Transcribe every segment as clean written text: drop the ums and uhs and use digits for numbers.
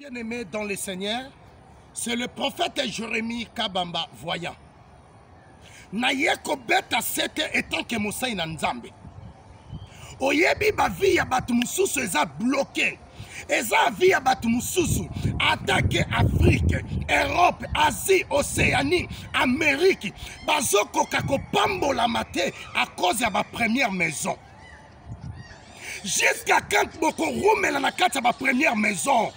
Bien-aimé dans le Seigneur, c'est le prophète Jérémie Kabamba voyant. Nayeko beta sete etant que Moussai na Nzambe. Oyebi ba vie ya batu mususu eza bloqué. Eza vie ya batu mususu attaqué Afrique, Europe, Asie, Océanie, Amérique. Bazoko kako pambola mate à cause ya ba première maison. Jusqu'à quand boko roumela na kati ya ba première maison.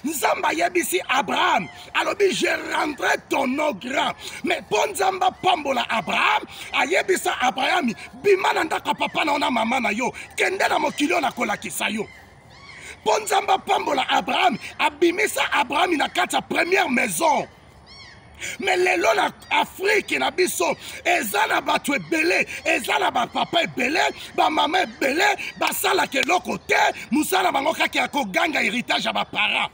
Nzamba yebisi Abraham, alobi je rendrai ton nom grand. Mais pour Nzamba pambola Abraham, ayebisa Abraham, bimana ndaka papa na ona mama na yo, kende na mokilo na kolakisa yo. Pour Nzamba pambola Abraham, abimisa Abraham na kati ya première maison. Mais lelo na Afrique na biso eza na bato ebele, eza na ba papa ebele, ba mama ebele, basala keloko te, musala bango kaka ya koganga héritage ya ba parents.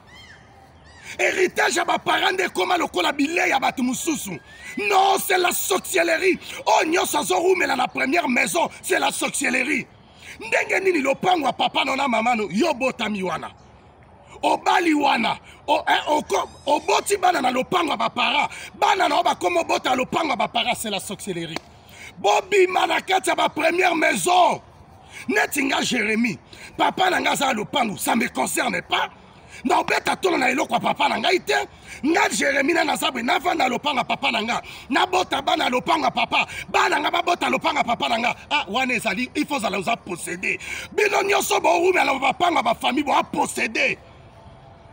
Héritage à ma parents de comment le colabile à Batumususu. Non, c'est la sorcellerie. Oh, nyo sazo mais la première maison, c'est la sorcellerie. Ndenge nini lopango papa nona mama no yobota miwana. Obali wana. Oboti bana na lopango ba para. Bana na oba comme bota lopango ba para, c'est la sorcellerie. Bobi manakati à ma première maison. Netinga Jérémie. Papa nanga za lopango, ça me concerne pas. Na obeta tolo na eloko papa na ngai te nga Jérémie na sabwe na vanda lopanga papa na nga na bota bana lopanga papa bana nga babota lopanga papa na nga ah wana ezali il faut aller za posséder bino nyoso bo rumela bapanga ba famille bo a posséder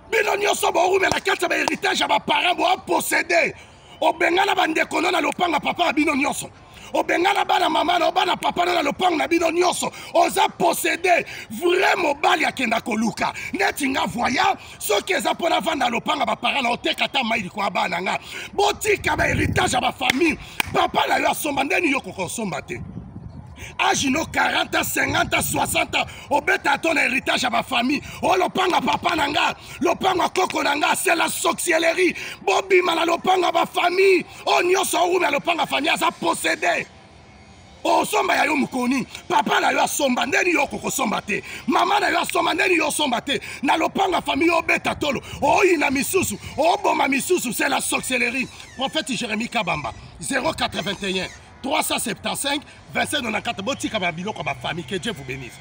bino nyoso bo rumela kata ba héritage ya ba parents bo a posséder obengana bande kono na lopanga papa bino nyoso obengana bana mama na bana papa na lopanga na bino nyoso oza posséder vraiment bali akenda koluka netinga voya soki eza pona vanda lopanga ba parents na oteka ta maili kwa bana nga botika ba héritage ya ba famille papa na yo asomba ndeni yo kokosomba te Agino 40, 50, 60 obeta ton héritage à ma famille. Oh lopanga papa nanga, lopanga koko nanga, c'est la sorcellerie. Bobi mala lopanga ma famille. Oh nyoso oume lopanga famille ça posséder. Oh somba ya yo mukoni, papa na yo somba ndeni yo koko somba te. Mama na yo somba ndeni yo somba te. Na lopanga famille obeta tolo. Oh ina misusu, oh boma misusu, c'est la sorcellerie. Prophète Jérémie Kabamba 081 375 27 94 botika ba biloko ba famille, que Dieu vous bénisse.